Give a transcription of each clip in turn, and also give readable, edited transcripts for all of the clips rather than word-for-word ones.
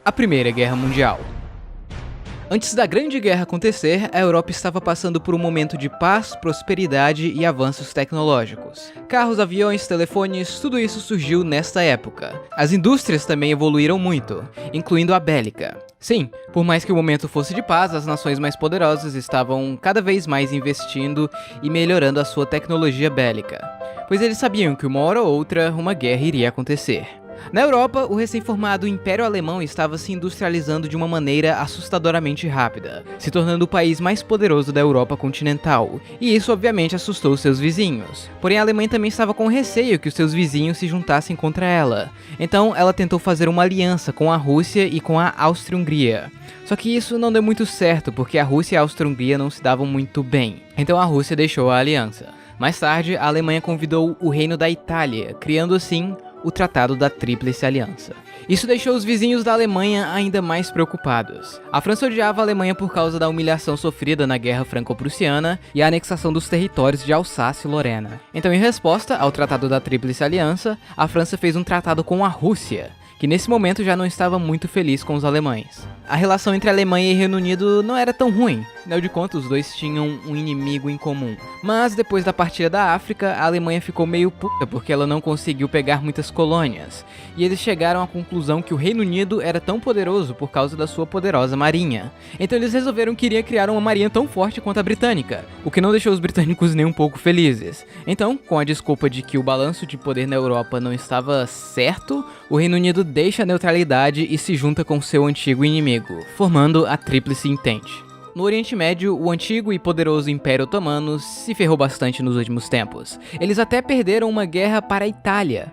A Primeira Guerra Mundial. Antes da Grande Guerra acontecer, a Europa estava passando por um momento de paz, prosperidade e avanços tecnológicos. Carros, aviões, telefones, tudo isso surgiu nesta época. As indústrias também evoluíram muito, incluindo a bélica. Sim, por mais que o momento fosse de paz, as nações mais poderosas estavam cada vez mais investindo e melhorando a sua tecnologia bélica, pois eles sabiam que uma hora ou outra uma guerra iria acontecer. Na Europa, o recém-formado Império Alemão estava se industrializando de uma maneira assustadoramente rápida, se tornando o país mais poderoso da Europa continental, e isso obviamente assustou seus vizinhos. Porém, a Alemanha também estava com receio que os seus vizinhos se juntassem contra ela, então ela tentou fazer uma aliança com a Rússia e com a Áustria-Hungria. Só que isso não deu muito certo, porque a Rússia e a Áustria-Hungria não se davam muito bem, então a Rússia deixou a aliança. Mais tarde, a Alemanha convidou o Reino da Itália, criando assim o Tratado da Tríplice Aliança. Isso deixou os vizinhos da Alemanha ainda mais preocupados. A França odiava a Alemanha por causa da humilhação sofrida na Guerra Franco-Prussiana e a anexação dos territórios de Alsácia e Lorena. Então, em resposta ao Tratado da Tríplice Aliança, a França fez um tratado com a Rússia, que nesse momento já não estava muito feliz com os alemães. A relação entre a Alemanha e Reino Unido não era tão ruim, afinal de contas os dois tinham um inimigo em comum. Mas depois da partilha da África, a Alemanha ficou meio puta porque ela não conseguiu pegar muitas colônias, e eles chegaram à conclusão que o Reino Unido era tão poderoso por causa da sua poderosa marinha. Então eles resolveram que iriam criar uma marinha tão forte quanto a britânica, o que não deixou os britânicos nem um pouco felizes. Então, com a desculpa de que o balanço de poder na Europa não estava certo, o Reino Unido deixa a neutralidade e se junta com seu antigo inimigo, formando a Tríplice Entente. No Oriente Médio, o antigo e poderoso Império Otomano se ferrou bastante nos últimos tempos. Eles até perderam uma guerra para a Itália.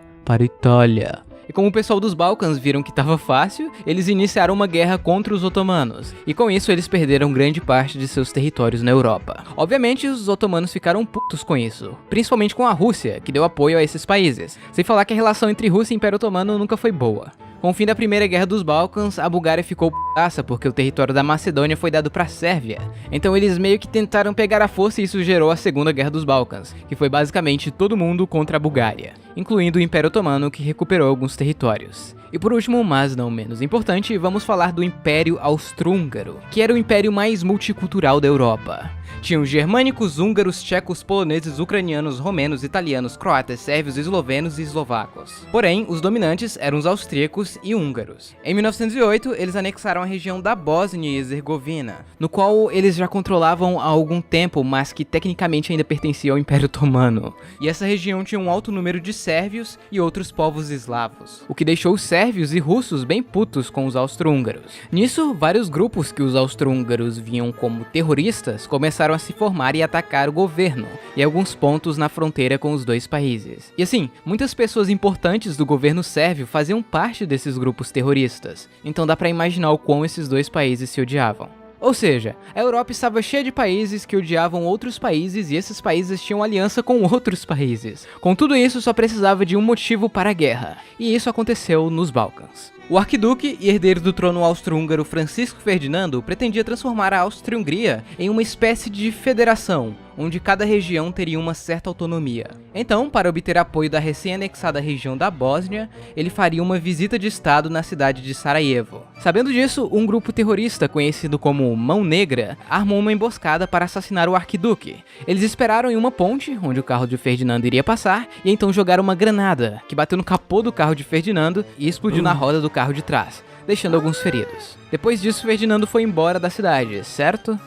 E como o pessoal dos Balcãs viram que estava fácil, eles iniciaram uma guerra contra os otomanos, e com isso eles perderam grande parte de seus territórios na Europa. Obviamente, os otomanos ficaram putos com isso, principalmente com a Rússia, que deu apoio a esses países, sem falar que a relação entre Rússia e Império Otomano nunca foi boa. Com o fim da Primeira Guerra dos Balcãs, a Bulgária ficou putaça porque o território da Macedônia foi dado para a Sérvia. Então eles meio que tentaram pegar a força e isso gerou a Segunda Guerra dos Balcãs, que foi basicamente todo mundo contra a Bulgária, incluindo o Império Otomano, que recuperou alguns territórios. E por último, mas não menos importante, vamos falar do Império Austro-Húngaro, que era o império mais multicultural da Europa. Tinham germânicos, húngaros, tchecos, poloneses, ucranianos, romenos, italianos, croatas, sérvios, eslovenos e eslovacos. Porém, os dominantes eram os austríacos e húngaros. Em 1908, eles anexaram a região da Bósnia e Herzegovina, no qual eles já controlavam há algum tempo, mas que tecnicamente ainda pertencia ao Império Otomano. E essa região tinha um alto número de sérvios e outros povos eslavos, o que deixou os sérvios e russos bem putos com os austro-húngaros. Nisso, vários grupos que os austro-húngaros viam como terroristas começaram a se formar e atacar o governo, e alguns pontos na fronteira com os dois países. E assim, muitas pessoas importantes do governo sérvio faziam parte desses grupos terroristas, então dá pra imaginar o quão esses dois países se odiavam. Ou seja, a Europa estava cheia de países que odiavam outros países e esses países tinham aliança com outros países. Com tudo isso, só precisava de um motivo para a guerra, e isso aconteceu nos Balcãs. O arquiduque e herdeiro do trono austro-húngaro Francisco Ferdinando pretendia transformar a Áustria-Hungria em uma espécie de federação, onde cada região teria uma certa autonomia. Então, para obter apoio da recém-anexada região da Bósnia, ele faria uma visita de estado na cidade de Sarajevo. Sabendo disso, um grupo terrorista conhecido como Mão Negra armou uma emboscada para assassinar o arquiduque. Eles esperaram em uma ponte, onde o carro de Ferdinando iria passar, e então jogaram uma granada, que bateu no capô do carro de Ferdinando e explodiu na roda do carro de trás, deixando alguns feridos. Depois disso, Ferdinando foi embora da cidade, certo?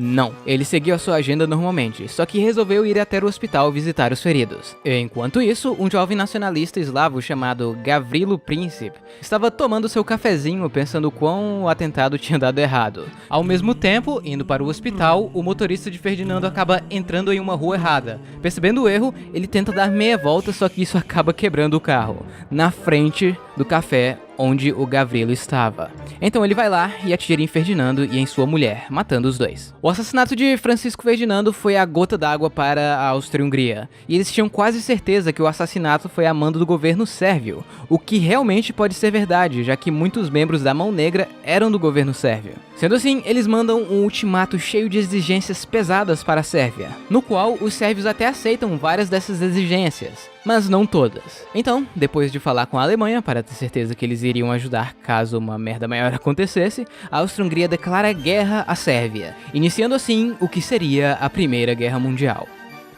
Não, ele seguiu a sua agenda normalmente, só que resolveu ir até o hospital visitar os feridos. Enquanto isso, um jovem nacionalista eslavo chamado Gavrilo Princip estava tomando seu cafezinho pensando quão o atentado tinha dado errado. Ao mesmo tempo, indo para o hospital, o motorista de Ferdinando acaba entrando em uma rua errada. Percebendo o erro, ele tenta dar meia volta, só que isso acaba quebrando o carro, na frente do café onde o Gavrilo estava. Então ele vai lá e atira em Ferdinando e em sua mulher, matando os dois. O assassinato de Francisco Ferdinando foi a gota d'água para a Áustria-Hungria, e eles tinham quase certeza que o assassinato foi a mando do governo sérvio, o que realmente pode ser verdade, já que muitos membros da Mão Negra eram do governo sérvio. Sendo assim, eles mandam um ultimato cheio de exigências pesadas para a Sérvia, no qual os sérvios até aceitam várias dessas exigências. mas não todas. Então, depois de falar com a Alemanha para ter certeza que eles iriam ajudar caso uma merda maior acontecesse, a Áustria-Hungria declara guerra à Sérvia, iniciando assim o que seria a Primeira Guerra Mundial.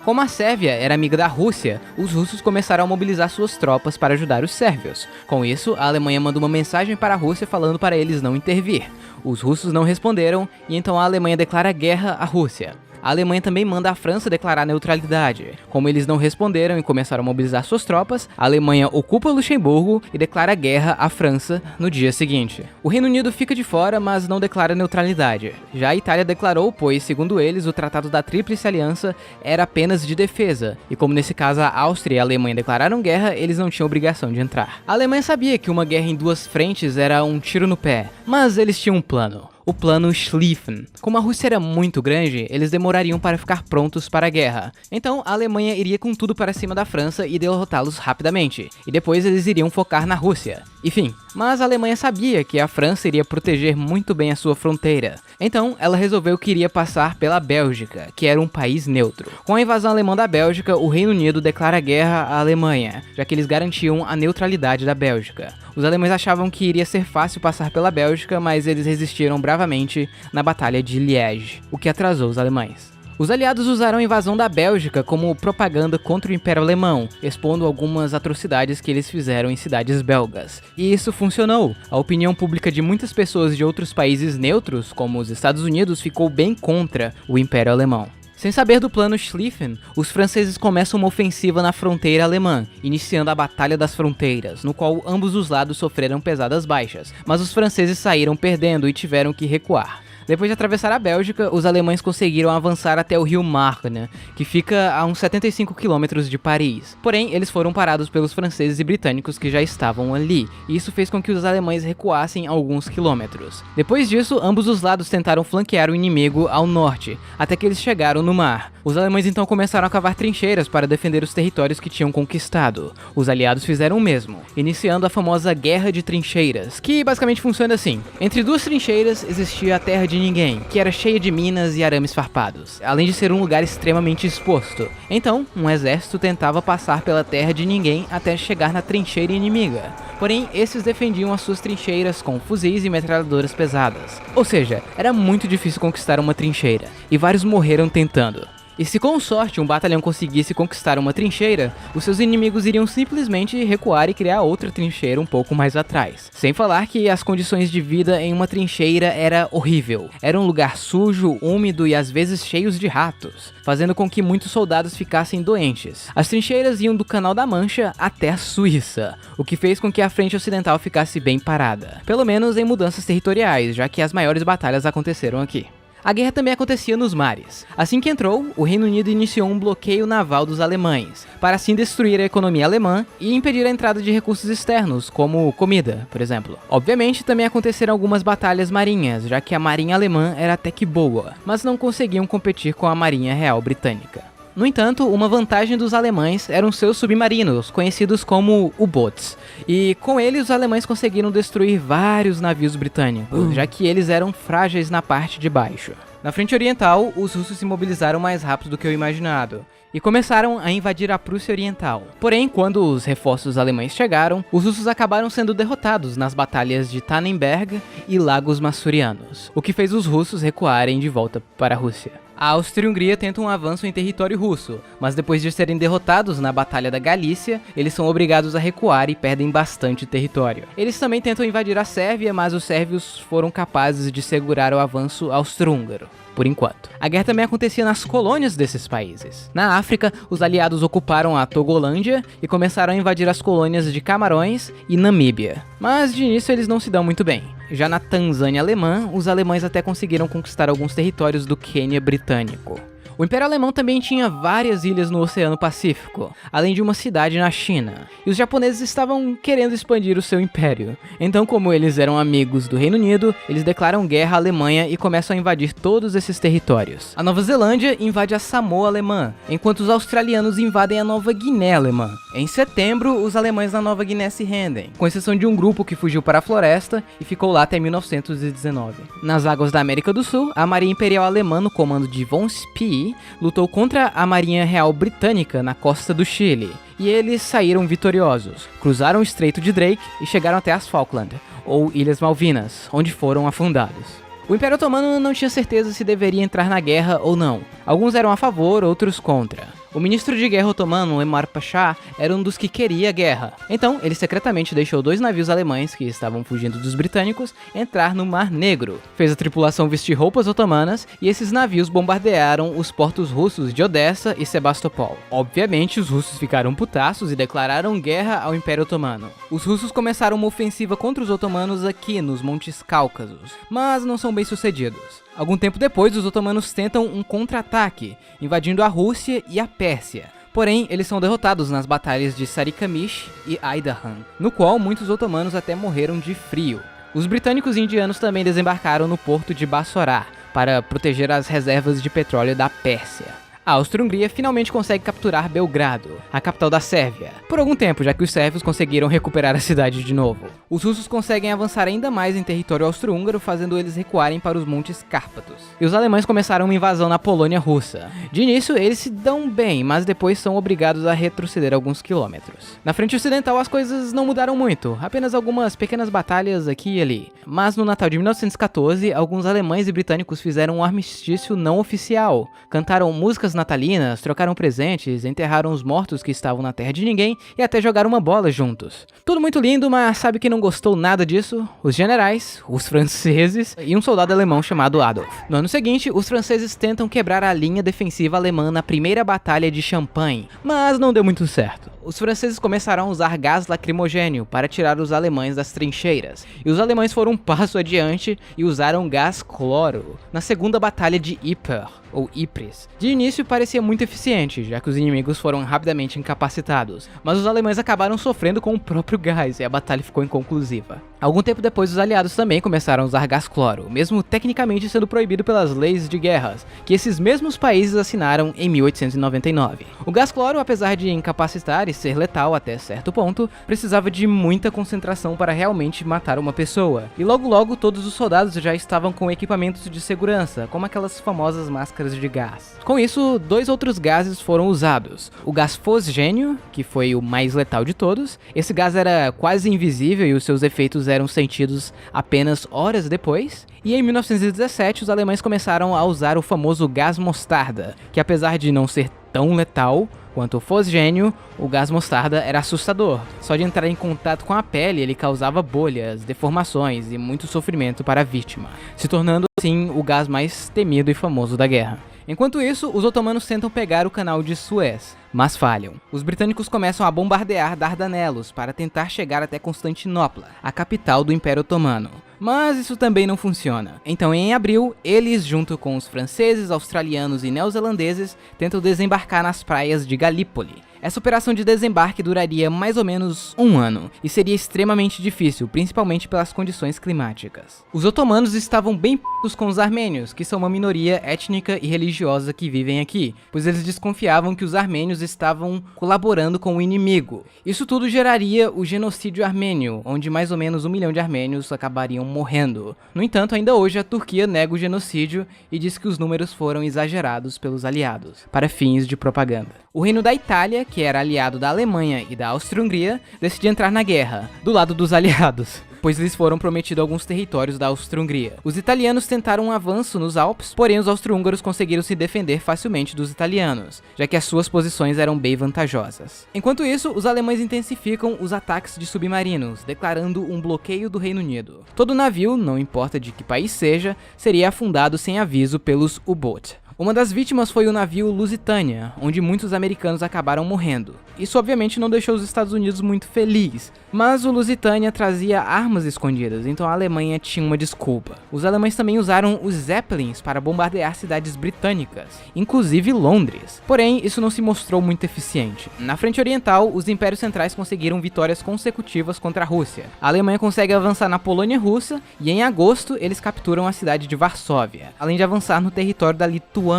Como a Sérvia era amiga da Rússia, os russos começaram a mobilizar suas tropas para ajudar os sérvios. Com isso, a Alemanha mandou uma mensagem para a Rússia falando para eles não intervir. Os russos não responderam e então a Alemanha declara guerra à Rússia. A Alemanha também manda a França declarar neutralidade. Como eles não responderam e começaram a mobilizar suas tropas, a Alemanha ocupa Luxemburgo e declara guerra à França no dia seguinte. O Reino Unido fica de fora, mas não declara neutralidade. Já a Itália declarou, pois, segundo eles, o Tratado da Tríplice Aliança era apenas de defesa, e como nesse caso a Áustria e a Alemanha declararam guerra, eles não tinham obrigação de entrar. A Alemanha sabia que uma guerra em duas frentes era um tiro no pé, mas eles tinham um plano. O plano Schlieffen. Como a Rússia era muito grande, eles demorariam para ficar prontos para a guerra. Então, a Alemanha iria com tudo para cima da França e derrotá-los rapidamente. E depois eles iriam focar na Rússia. Enfim, mas a Alemanha sabia que a França iria proteger muito bem a sua fronteira. Então, ela resolveu que iria passar pela Bélgica, que era um país neutro. Com a invasão alemã da Bélgica, o Reino Unido declara guerra à Alemanha, já que eles garantiam a neutralidade da Bélgica. Os alemães achavam que iria ser fácil passar pela Bélgica, mas eles resistiram bravamente na Batalha de Liège, o que atrasou os alemães. Os aliados usaram a invasão da Bélgica como propaganda contra o Império Alemão, expondo algumas atrocidades que eles fizeram em cidades belgas. E isso funcionou. A opinião pública de muitas pessoas de outros países neutros, como os Estados Unidos, ficou bem contra o Império Alemão. Sem saber do plano Schlieffen, os franceses começam uma ofensiva na fronteira alemã, iniciando a Batalha das Fronteiras, no qual ambos os lados sofreram pesadas baixas, mas os franceses saíram perdendo e tiveram que recuar. Depois de atravessar a Bélgica, os alemães conseguiram avançar até o rio Marne, que fica a uns 75 km de Paris. Porém, eles foram parados pelos franceses e britânicos que já estavam ali, e isso fez com que os alemães recuassem alguns quilômetros. Depois disso, ambos os lados tentaram flanquear o inimigo ao norte, até que eles chegaram no mar. Os alemães então começaram a cavar trincheiras para defender os territórios que tinham conquistado. Os aliados fizeram o mesmo, iniciando a famosa Guerra de Trincheiras, que basicamente funciona assim. Entre duas trincheiras existia a Terra de Ninguém, que era cheia de minas e arames farpados, além de ser um lugar extremamente exposto. Então, um exército tentava passar pela Terra de Ninguém até chegar na trincheira inimiga. Porém, esses defendiam as suas trincheiras com fuzis e metralhadoras pesadas. Ou seja, era muito difícil conquistar uma trincheira, e vários morreram tentando. E se com sorte um batalhão conseguisse conquistar uma trincheira, os seus inimigos iriam simplesmente recuar e criar outra trincheira um pouco mais atrás. Sem falar que as condições de vida em uma trincheira era horrível. Era um lugar sujo, úmido e às vezes cheios de ratos, fazendo com que muitos soldados ficassem doentes. As trincheiras iam do Canal da Mancha até a Suíça, o que fez com que a frente ocidental ficasse bem parada. Pelo menos em mudanças territoriais, já que as maiores batalhas aconteceram aqui. A guerra também acontecia nos mares. Assim que entrou, o Reino Unido iniciou um bloqueio naval dos alemães, para assim destruir a economia alemã e impedir a entrada de recursos externos, como comida, por exemplo. Obviamente, também aconteceram algumas batalhas marinhas, já que a marinha alemã era até que boa, mas não conseguiam competir com a marinha real britânica. No entanto, uma vantagem dos alemães eram seus submarinos, conhecidos como U-boats, e com eles os alemães conseguiram destruir vários navios britânicos, já que eles eram frágeis na parte de baixo. Na frente oriental, os russos se mobilizaram mais rápido do que o imaginado, e começaram a invadir a Prússia Oriental. Porém, quando os reforços alemães chegaram, os russos acabaram sendo derrotados nas batalhas de Tannenberg e Lagos Masurianos, o que fez os russos recuarem de volta para a Rússia. A Áustria e a Hungria tentam um avanço em território russo, mas depois de serem derrotados na Batalha da Galícia, eles são obrigados a recuar e perdem bastante território. Eles também tentam invadir a Sérvia, mas os sérvios foram capazes de segurar o avanço austro-húngaro, por enquanto. A guerra também acontecia nas colônias desses países. Na África, os aliados ocuparam a Togolândia e começaram a invadir as colônias de Camarões e Namíbia. Mas de início eles não se dão muito bem. Já na Tanzânia alemã, os alemães até conseguiram conquistar alguns territórios do Quênia britânico. O Império Alemão também tinha várias ilhas no Oceano Pacífico, além de uma cidade na China, e os japoneses estavam querendo expandir o seu império. Então, como eles eram amigos do Reino Unido, eles declaram guerra à Alemanha e começam a invadir todos esses territórios. A Nova Zelândia invade a Samoa alemã, enquanto os australianos invadem a Nova Guiné alemã. Em setembro, os alemães na Nova Guiné se rendem, com exceção de um grupo que fugiu para a floresta e ficou lá até 1919. Nas águas da América do Sul, a Marinha Imperial Alemã, no comando de von Spee, lutou contra a Marinha Real Britânica na costa do Chile. e eles saíram vitoriosos, cruzaram o Estreito de Drake e chegaram até as Falkland, ou Ilhas Malvinas, onde foram afundados. O Império Otomano não tinha certeza se deveria entrar na guerra ou não. Alguns eram a favor, outros contra. O ministro de guerra otomano, Enver Pasha, era um dos que queria a guerra. Então, ele secretamente deixou 2 navios alemães que estavam fugindo dos britânicos entrar no Mar Negro. Fez a tripulação vestir roupas otomanas e esses navios bombardearam os portos russos de Odessa e Sebastopol. Obviamente, os russos ficaram putaços e declararam guerra ao Império Otomano. Os russos começaram uma ofensiva contra os otomanos aqui nos Montes Cáucasos, mas não são bem sucedidos. Algum tempo depois, os otomanos tentam um contra-ataque, invadindo a Rússia e a Pérsia. Porém, eles são derrotados nas batalhas de Sarikamish e Aidahan, no qual muitos otomanos até morreram de frio. Os britânicos e indianos também desembarcaram no porto de Bassorá, para proteger as reservas de petróleo da Pérsia. A Áustria-Hungria finalmente consegue capturar Belgrado, a capital da Sérvia, por algum tempo, já que os sérvios conseguiram recuperar a cidade de novo. Os russos conseguem avançar ainda mais em território austro-húngaro, fazendo eles recuarem para os Montes Cárpatos. E os alemães começaram uma invasão na Polônia russa. De início, eles se dão bem, mas depois são obrigados a retroceder alguns quilômetros. Na frente ocidental, as coisas não mudaram muito, apenas algumas pequenas batalhas aqui e ali. Mas no Natal de 1914, alguns alemães e britânicos fizeram um armistício não oficial, cantaram músicas natalinas, trocaram presentes, enterraram os mortos que estavam na terra de ninguém e até jogaram uma bola juntos. Tudo muito lindo, mas sabe quem não gostou nada disso? Os generais, os franceses e um soldado alemão chamado Adolf. No ano seguinte, os franceses tentam quebrar a linha defensiva alemã na primeira batalha de Champagne, mas não deu muito certo. Os franceses começaram a usar gás lacrimogênio para tirar os alemães das trincheiras, e os alemães foram um passo adiante e usaram gás cloro na segunda batalha de Ypres, ou Ypres. De início parecia muito eficiente, já que os inimigos foram rapidamente incapacitados, mas os alemães acabaram sofrendo com o próprio gás e a batalha ficou inconclusiva. Algum tempo depois, os aliados também começaram a usar gás cloro, mesmo tecnicamente sendo proibido pelas leis de guerras, que esses mesmos países assinaram em 1899. O gás cloro, apesar de incapacitar e ser letal até certo ponto, precisava de muita concentração para realmente matar uma pessoa, e logo logo todos os soldados já estavam com equipamentos de segurança, como aquelas famosas máscaras de gás. Com isso, 2 outros gases foram usados. O gás fosgênio, que foi o mais letal de todos. Esse gás era quase invisível e os seus efeitos eram sentidos apenas horas depois. E em 1917, os alemães começaram a usar o famoso gás mostarda, que apesar de não ser tão letal quanto o fosgênio, o gás mostarda era assustador. Só de entrar em contato com a pele, ele causava bolhas, deformações e muito sofrimento para a vítima, se tornando assim o gás mais temido e famoso da guerra. Enquanto isso, os otomanos tentam pegar o canal de Suez, mas falham. Os britânicos começam a bombardear Dardanelos para tentar chegar até Constantinopla, a capital do Império Otomano. Mas isso também não funciona. Então, em abril, eles, junto com os franceses, australianos e neozelandeses, tentam desembarcar nas praias de Galípoli. Essa operação de desembarque duraria mais ou menos 1 ano, e seria extremamente difícil, principalmente pelas condições climáticas. Os otomanos estavam bem p***os com os armênios, que são uma minoria étnica e religiosa que vivem aqui, pois eles desconfiavam que os armênios estavam colaborando com o inimigo. Isso tudo geraria o genocídio armênio, onde mais ou menos 1 milhão de armênios acabariam morrendo. No entanto, ainda hoje a Turquia nega o genocídio e diz que os números foram exagerados pelos aliados, para fins de propaganda. O reino da Itália, que era aliado da Alemanha e da Áustria-Hungria, decidiu entrar na guerra, do lado dos aliados, pois lhes foram prometidos alguns territórios da Áustria-Hungria. Os italianos tentaram um avanço nos Alpes, porém os austro-húngaros conseguiram se defender facilmente dos italianos, já que as suas posições eram bem vantajosas. Enquanto isso, os alemães intensificam os ataques de submarinos, declarando um bloqueio do Reino Unido. Todo navio, não importa de que país seja, seria afundado sem aviso pelos U-Boot. Uma das vítimas foi o navio Lusitânia, onde muitos americanos acabaram morrendo. Isso obviamente não deixou os Estados Unidos muito felizes, mas o Lusitânia trazia armas escondidas, então a Alemanha tinha uma desculpa. Os alemães também usaram os Zeppelins para bombardear cidades britânicas, inclusive Londres. Porém, isso não se mostrou muito eficiente. Na frente oriental, os impérios centrais conseguiram vitórias consecutivas contra a Rússia. A Alemanha consegue avançar na Polônia russa e em agosto eles capturam a cidade de Varsóvia, além de avançar no território da Lituânia.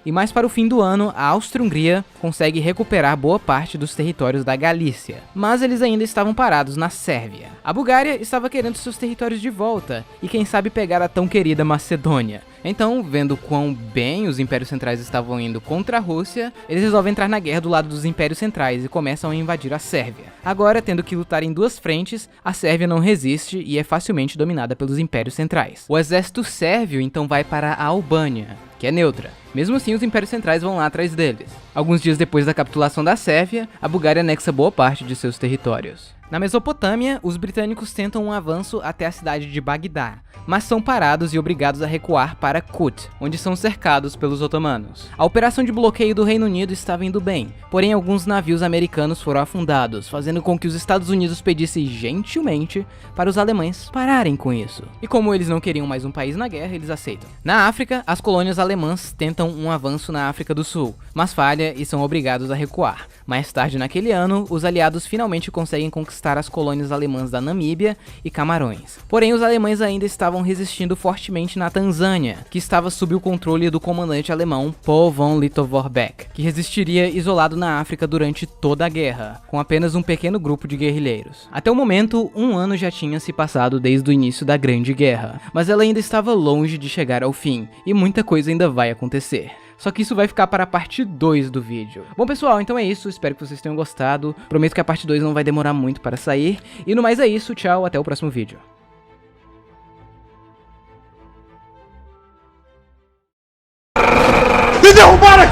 E mais para o fim do ano, a Áustria-Hungria consegue recuperar boa parte dos territórios da Galícia, mas eles ainda estavam parados na Sérvia. A Bulgária estava querendo seus territórios de volta, e quem sabe pegar a tão querida Macedônia, Então, vendo quão bem os Impérios Centrais estavam indo contra a Rússia, eles resolvem entrar na guerra do lado dos Impérios Centrais e começam a invadir a Sérvia. Agora, tendo que lutar em duas frentes, a Sérvia não resiste e é facilmente dominada pelos Impérios Centrais. O exército sérvio então vai para a Albânia, que é neutra. Mesmo assim, os Impérios Centrais vão lá atrás deles. Alguns dias depois da capitulação da Sérvia, a Bulgária anexa boa parte de seus territórios. Na Mesopotâmia, os britânicos tentam um avanço até a cidade de Bagdá, mas são parados e obrigados a recuar para Kut, onde são cercados pelos otomanos. A operação de bloqueio do Reino Unido estava indo bem, porém alguns navios americanos foram afundados, fazendo com que os Estados Unidos pedissem gentilmente para os alemães pararem com isso. E como eles não queriam mais um país na guerra, eles aceitam. Na África, as colônias alemãs tentam um avanço na África do Sul, mas falha e são obrigados a recuar. Mais tarde naquele ano, os aliados finalmente conseguem conquistar as colônias alemãs da Namíbia e Camarões. Porém, os alemães ainda estavam resistindo fortemente na Tanzânia, que estava sob o controle do comandante alemão Paul von Lettow-Vorbeck, que resistiria isolado na África durante toda a guerra, com apenas um pequeno grupo de guerrilheiros. Até o momento, um ano já tinha se passado desde o início da Grande Guerra, mas ela ainda estava longe de chegar ao fim, e muita coisa ainda vai acontecer. Só que isso vai ficar para a parte 2 do vídeo. Bom pessoal, então é isso, espero que vocês tenham gostado. Prometo que a parte 2 não vai demorar muito para sair. E no mais é isso, tchau, até o próximo vídeo. Me derrubaram aqui!